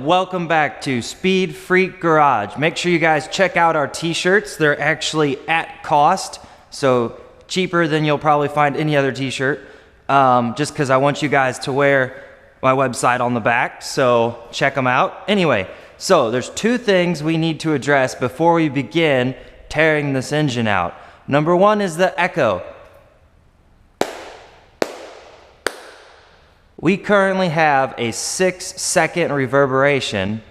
welcome back to Speed Freak Garage. Make sure you guys check out our t-shirts. They're actually at cost, so cheaper than you'll probably find any other t-shirt, just because I want you guys to wear my website on the back, so check them out. Anyway, so there's two things we need to address before we begin tearing this engine out. Number one is the echo. We currently have a 6-second reverberation,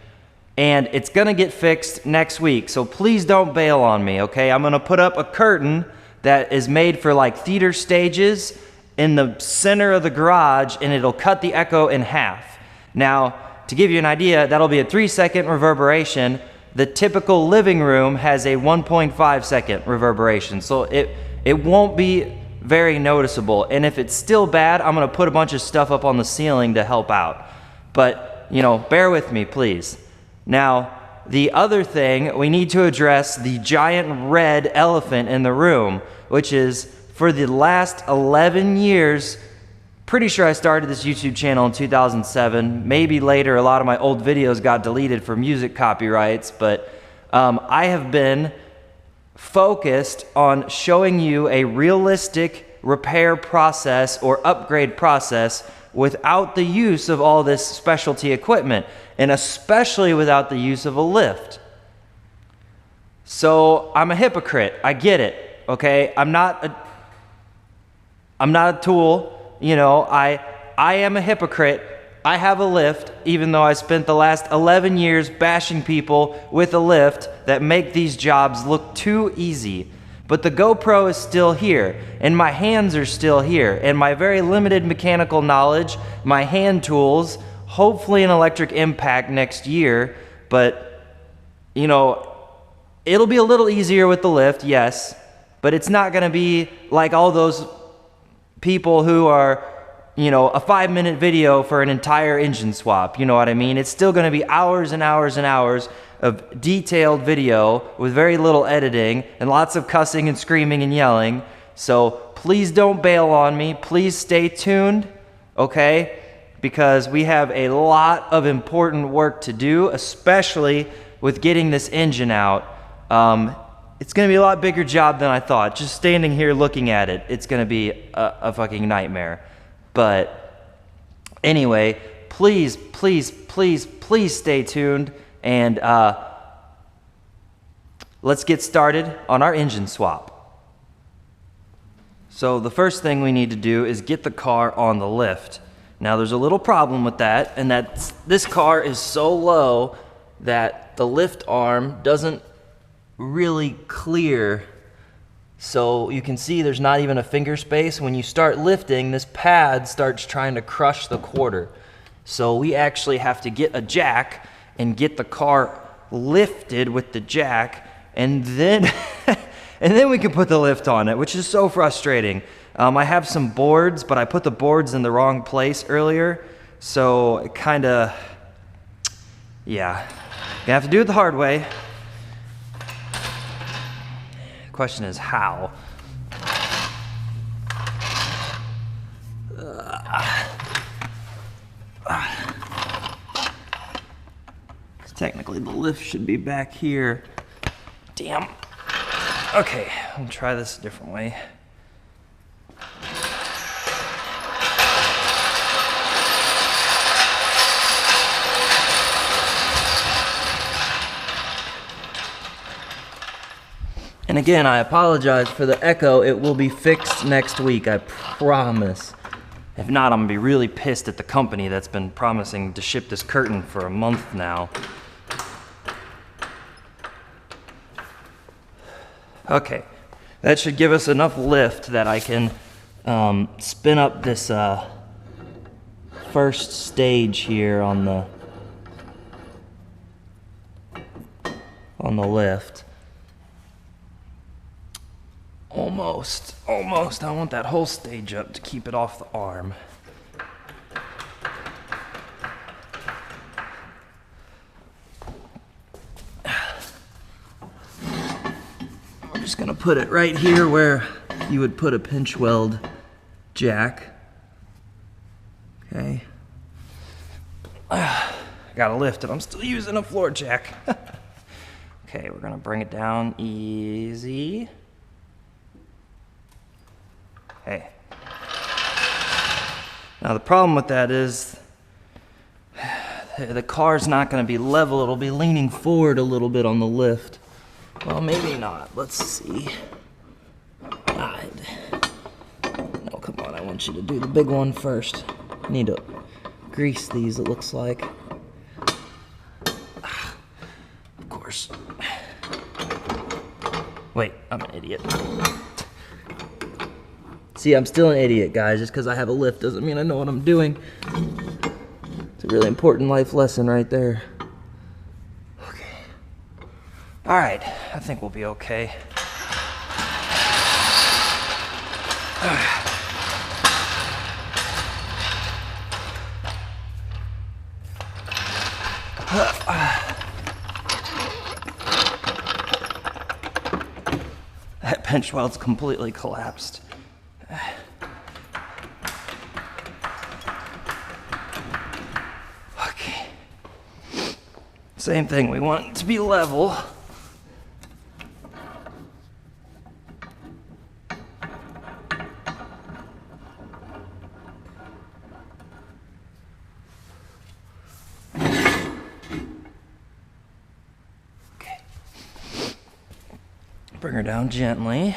and it's gonna get fixed next week, so please don't bail on me, okay? I'm gonna put up a curtain that is made for like theater stages in the center of the garage, and it'll cut the echo in half. Now, to give you an idea, that'll be a 3-second reverberation. The typical living room has a 1.5-second reverberation, so it won't be very noticeable. And if it's still bad, I'm gonna put a bunch of stuff up on the ceiling to help out. But, you know, bear with me, please. Now, the other thing, we need to address the giant red elephant in the room, which is for the last 11 years, pretty sure I started this YouTube channel in 2007, maybe later. A lot of my old videos got deleted for music copyrights, but I have been focused on showing you a realistic repair process or upgrade process without the use of all this specialty equipment, and especially without the use of a lift. So I'm a hypocrite, I get it, okay? I'm not a tool, you know, I am a hypocrite. I have a lift, even though I spent the last 11 years bashing people with a lift that make these jobs look too easy. But the GoPro is still here, and my hands are still here, and my very limited mechanical knowledge, my hand tools, hopefully an electric impact next year, but, you know, it'll be a little easier with the lift, yes, but it's not gonna be like all those people who are, you know, a 5-minute video for an entire engine swap, you know what I mean? It's still gonna be hours and hours and hours of detailed video with very little editing and lots of cussing and screaming and yelling. So please don't bail on me. Please stay tuned, okay? Because we have a lot of important work to do, especially with getting this engine out. It's gonna be a lot bigger job than I thought. Just standing here looking at it, it's gonna be a fucking nightmare. But anyway, please, please, please, please stay tuned, and let's get started on our engine swap. So the first thing we need to do is get the car on the lift. Now there's a little problem with that, and that this car is so low that the lift arm doesn't really clear. So you can see there's not even a finger space. When you start lifting, this pad starts trying to crush the quarter. So we actually have to get a jack and get the car lifted with the jack, and then and then we can put the lift on it, which is so frustrating. I have some boards, but I put the boards in the wrong place earlier, so it kinda, yeah, gonna have to do it the hard way. Question is how. Technically the lift should be back here. Damn. Okay, I'll try this a different way. And again, I apologize for the echo. It will be fixed next week, I promise. If not, I'm gonna be really pissed at the company that's been promising to ship this curtain for a month now. Okay, that should give us enough lift that I can spin up this first stage here on the lift. Almost. I want that whole stage up to keep it off the arm. I'm just gonna put it right here where you would put a pinch weld jack. Okay. got a lift and I'm still using a floor jack. Okay, we're gonna bring it down easy. Okay. Now the problem with that is the car's not gonna be level, it'll be leaning forward a little bit on the lift. Well, maybe not, let's see. No, come on, I want you to do the big one first. I need to grease these, it looks like. Of course. Wait, I'm an idiot. See, I'm still an idiot, guys. Just because I have a lift doesn't mean I know what I'm doing. It's a really important life lesson right there. Okay. All right, I think we'll be okay. That bench welt's completely collapsed. Okay. Same thing, we want it to be level. Bring her down gently.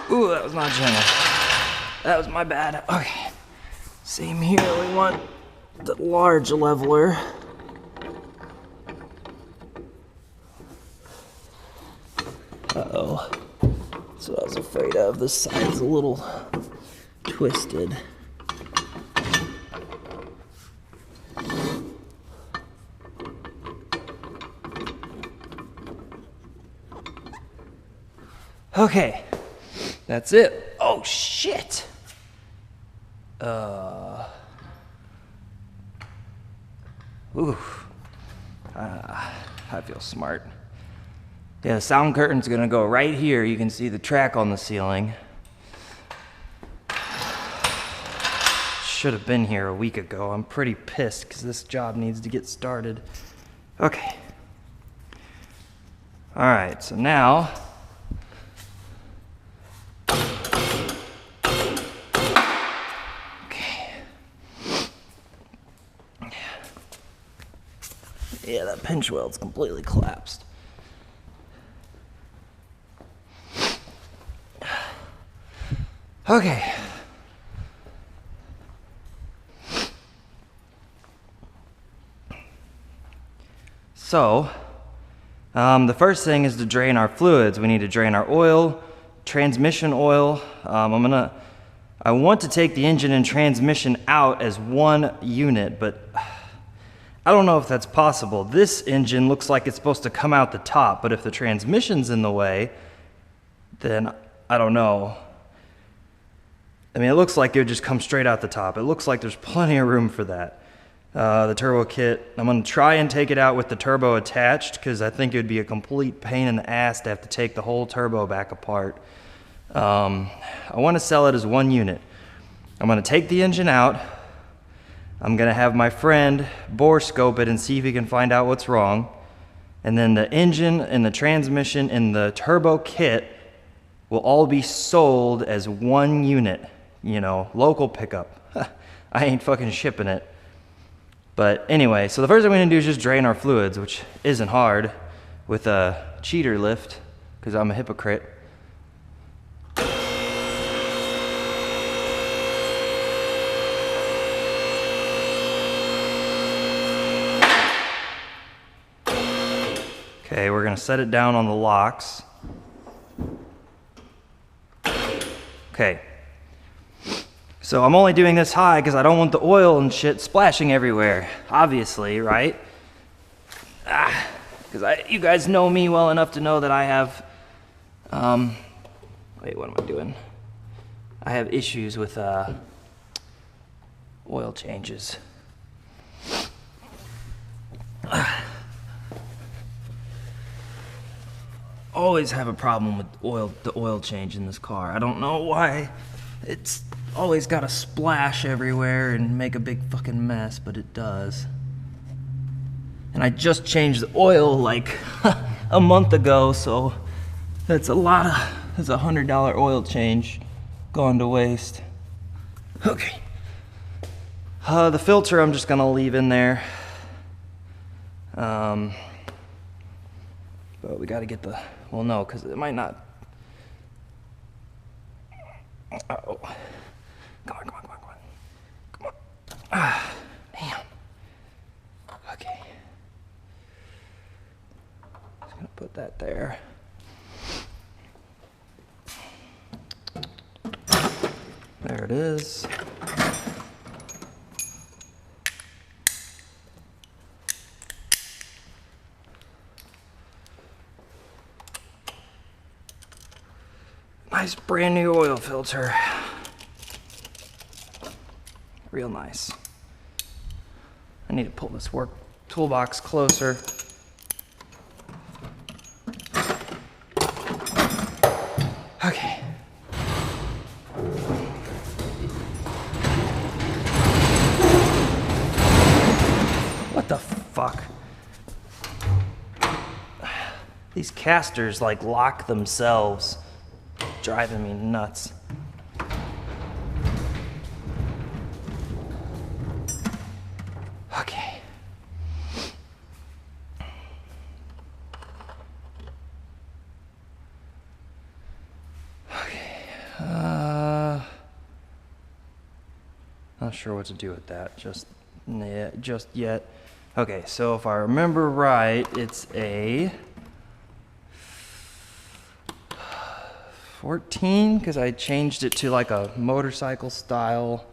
Ooh, that was not gentle. That was my bad. Okay. Same here, we want the large leveler. Uh-oh. That's what I was afraid of. This side's a little twisted. Okay, that's it. Oh, shit. I feel smart. Yeah, the sound curtain's gonna go right here. You can see the track on the ceiling. Should have been here a week ago. I'm pretty pissed because this job needs to get started. Okay. All right, so now, yeah, that pinch weld's completely collapsed. Okay. So, the first thing is to drain our fluids. We need to drain our oil, transmission oil. I want to take the engine and transmission out as one unit, but I don't know if that's possible. This engine looks like it's supposed to come out the top, but if the transmission's in the way, then I don't know. I mean, it looks like it would just come straight out the top. It looks like there's plenty of room for that. The turbo kit, I'm gonna try and take it out with the turbo attached because I think it would be a complete pain in the ass to have to take the whole turbo back apart. I wanna sell it as one unit. I'm gonna take the engine out. I'm gonna have my friend bore scope it and see if he can find out what's wrong. And then the engine and the transmission and the turbo kit will all be sold as one unit, you know, local pickup. I ain't fucking shipping it. But anyway, so the first thing we're gonna do is just drain our fluids, which isn't hard with a cheater lift, because I'm a hypocrite. Okay, we're gonna set it down on the locks. Okay. So I'm only doing this high because I don't want the oil and shit splashing everywhere, obviously, right? Because you guys know me well enough to know that I have, wait, what am I doing? I have issues with oil changes. Always have a problem with the oil change in this car. I don't know why. It's always gotta splash everywhere and make a big fucking mess, but it does. And I just changed the oil like a month ago, so that's a $100 oil change gone to waste. Okay. The filter I'm just gonna leave in there. But we gotta get the, well no, because it might not. Uh-oh. Come on. Damn. Okay. Just gonna put that there. There it is. Nice brand new oil filter. Real nice. I need to pull this work toolbox closer. Okay. What the fuck? These casters like lock themselves. Driving me nuts. Okay. Not sure what to do with that just yet. Okay, so if I remember right, it's a 14 because I changed it to like a motorcycle style.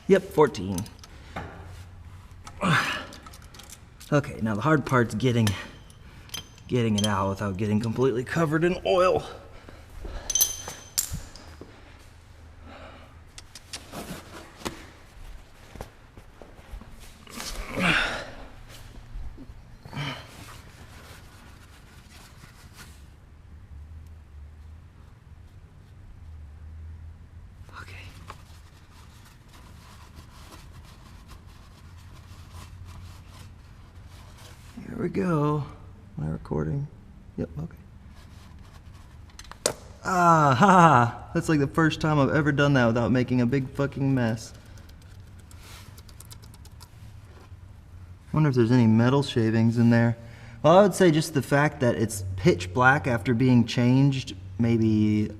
Yep, 14. Okay, now the hard part's getting it out without getting completely covered in oil. Here we go. Am I recording? Yep, okay. That's like the first time I've ever done that without making a big fucking mess. I wonder if there's any metal shavings in there. Well, I would say just the fact that it's pitch black after being changed maybe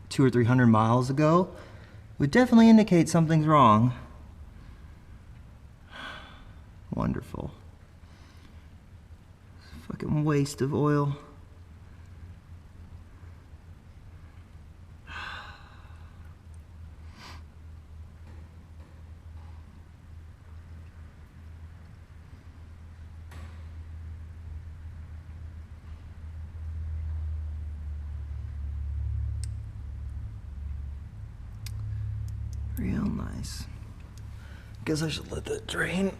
200 or 300 miles ago would definitely indicate something's wrong. Wonderful. Fucking waste of oil. Real nice. Guess I should let that drain.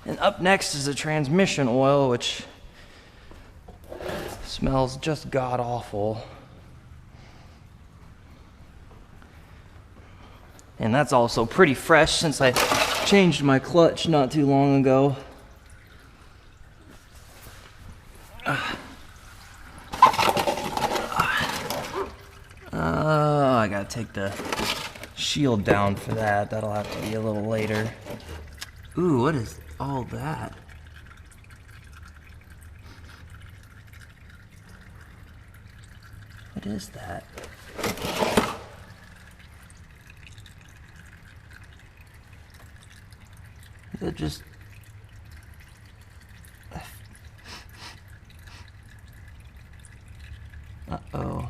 And up next is the transmission oil, which smells just god-awful. And that's also pretty fresh since I changed my clutch not too long ago. I gotta take the shield down for that. That'll have to be a little later. Ooh, what is all that? What is that? Is it just... Uh-oh.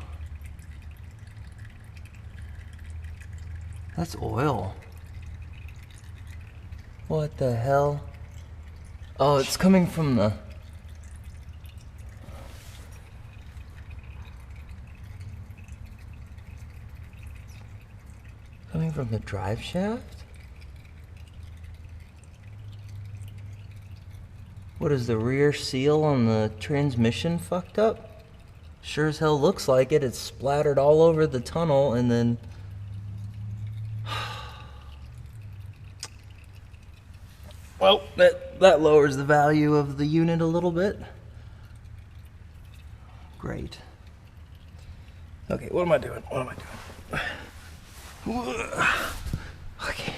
That's oil. What the hell? Oh, it's coming from the... Coming from the drive shaft? What is the rear seal on the transmission fucked up? Sure as hell looks like it. It's splattered all over the tunnel and then... Well, that lowers the value of the unit a little bit. Great. Okay, what am I doing? What am I doing? Okay.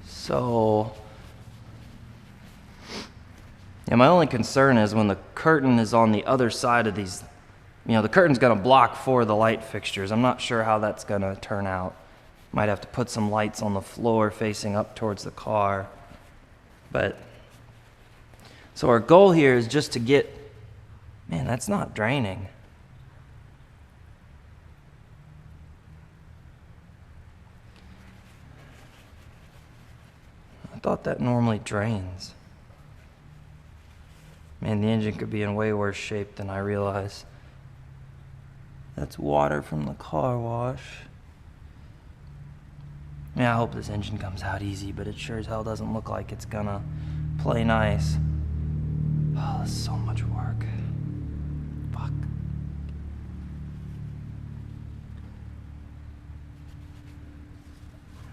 So, yeah, my only concern is when the curtain is on the other side of these, the curtain's gonna block 4 of the light fixtures. I'm not sure how that's gonna turn out. Might have to put some lights on the floor facing up towards the car. But, so our goal here is just to get, man, that's not draining. I thought that normally drains. Man, the engine could be in way worse shape than I realize. That's water from the car wash. Yeah, I hope this engine comes out easy, but it sure as hell doesn't look like it's gonna play nice. Oh, this is so much work. Fuck.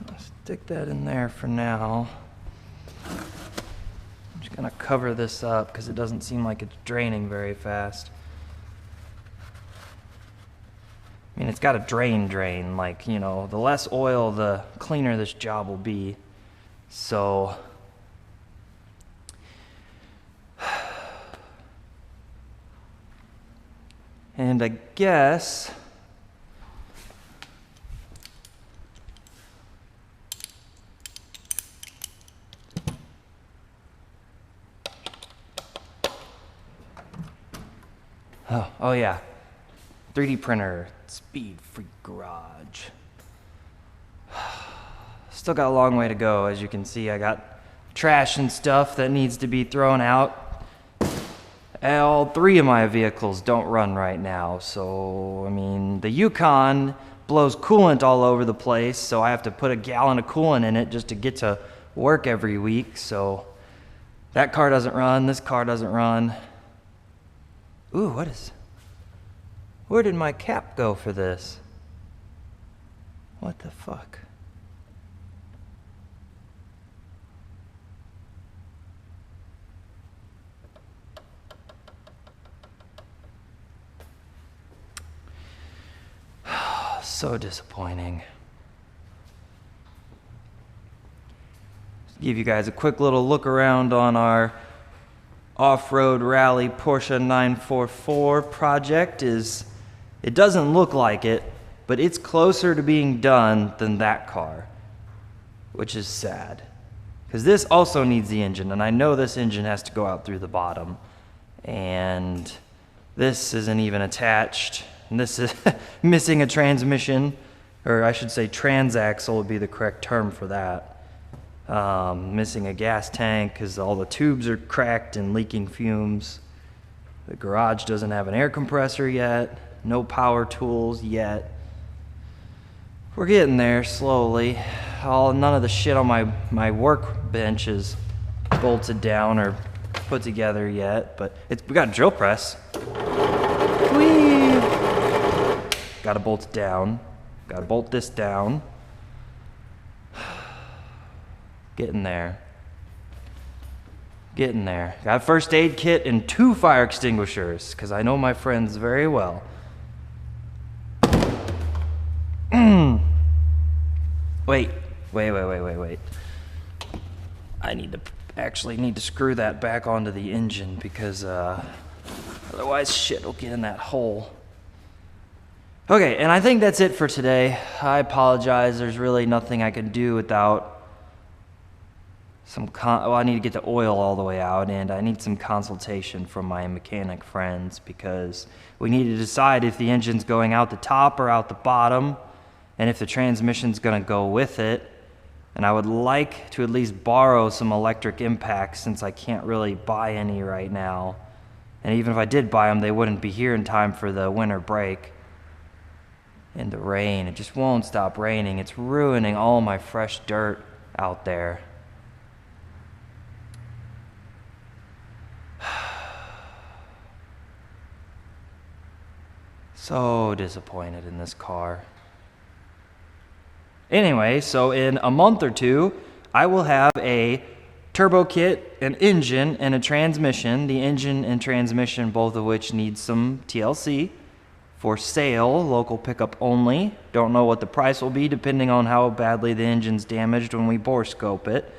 I'll stick that in there for now. I'm just gonna cover this up because it doesn't seem like it's draining very fast. I mean, it's got a drain, like, the less oil, the cleaner this job will be. So, and I guess, oh yeah, 3D printer, Speed Freak Garage. Still got a long way to go. As you can see, I got trash and stuff that needs to be thrown out. All 3 of my vehicles don't run right now, so, I mean, the Yukon blows coolant all over the place, so I have to put a gallon of coolant in it just to get to work every week, so that car doesn't run, this car doesn't run. Ooh, where did my cap go for this? What the fuck? So disappointing. Just give you guys a quick little look around on our off-road rally Porsche 944 project. It doesn't look like it, but it's closer to being done than that car, which is sad. Because this also needs the engine, and I know this engine has to go out through the bottom. And this isn't even attached. And this is missing a transmission, or I should say transaxle would be the correct term for that. Missing a gas tank because all the tubes are cracked and leaking fumes. The garage doesn't have an air compressor yet. No power tools yet. We're getting there slowly. None of the shit on my workbench is bolted down or put together yet, but we got a drill press. Whee! Gotta bolt it down. Gotta bolt this down. Getting there. Getting there. Got a first aid kit and 2 fire extinguishers, because I know my friends very well. Wait. I actually need to screw that back onto the engine because otherwise shit will get in that hole. Okay, and I think that's it for today. I apologize. There's really nothing I can do without I need to get the oil all the way out, and I need some consultation from my mechanic friends because we need to decide if the engine's going out the top or out the bottom, and if the transmission's gonna go with it. And I would like to at least borrow some electric impacts since I can't really buy any right now. And even if I did buy them, they wouldn't be here in time for the winter break. in the rain. It just won't stop raining. It's ruining all my fresh dirt out there. So disappointed in this car. Anyway, so in a month or two, I will have a turbo kit, an engine, and a transmission. The engine and transmission, both of which need some TLC. For sale, local pickup only. Don't know what the price will be depending on how badly the engine's damaged when we bore scope it.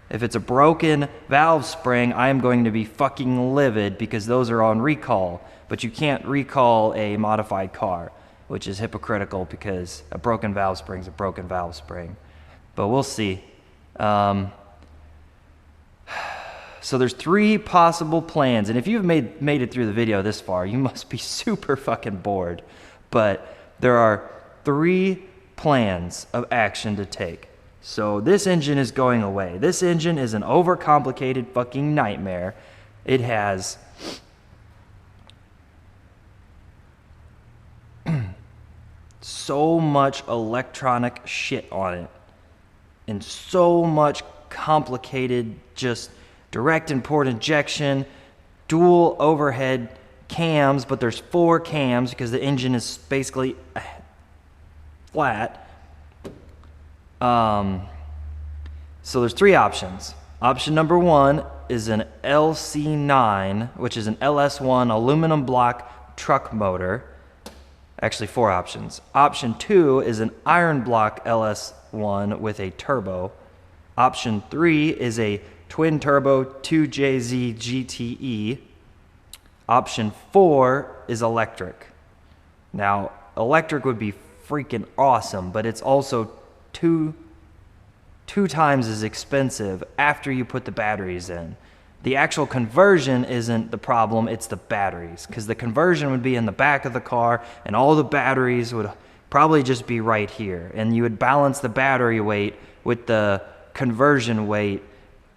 If it's a broken valve spring, I am going to be fucking livid because those are on recall. But you can't recall a modified car, which is hypocritical because a broken valve spring is a broken valve spring. But we'll see. So there's 3 possible plans, and if you've made it through the video this far, you must be super fucking bored. But there are 3 plans of action to take. So this engine is going away. This engine is an overcomplicated fucking nightmare. It has so much electronic shit on it and so much complicated just direct and port injection, dual overhead cams, but there's 4 cams because the engine is basically flat. So there's 3 options. Option number 1 is an LC9, which is an LS1 aluminum block truck motor. Actually, 4 options. Option 2 is an iron block LS1 with a turbo. Option 3 is a twin turbo 2JZ GTE. Option 4 is electric. Now, electric would be freaking awesome, but it's also two times as expensive after you put the batteries in. The actual conversion isn't the problem, it's the batteries, because the conversion would be in the back of the car and all the batteries would probably just be right here, and you would balance the battery weight with the conversion weight,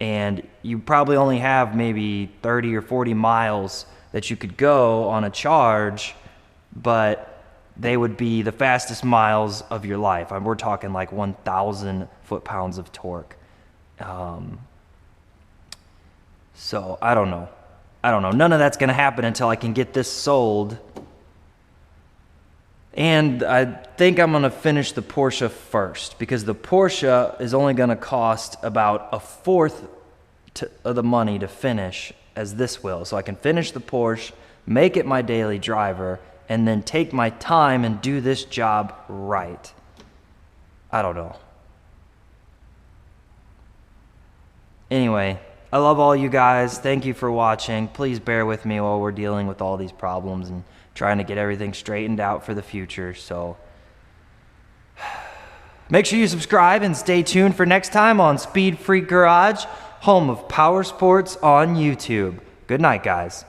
and you probably only have maybe 30 or 40 miles that you could go on a charge, but they would be the fastest miles of your life. We're talking like 1,000 foot-pounds of torque. So I don't know. None of that's going to happen until I can get this sold. And I think I'm going to finish the Porsche first because the Porsche is only going to cost about 1/4 of the money to finish as this will. So I can finish the Porsche, make it my daily driver, and then take my time and do this job right. I don't know. Anyway, I love all you guys. Thank you for watching. Please bear with me while we're dealing with all these problems and trying to get everything straightened out for the future. So make sure you subscribe and stay tuned for next time on Speed Freak Garage, home of power sports on YouTube. Good night, guys.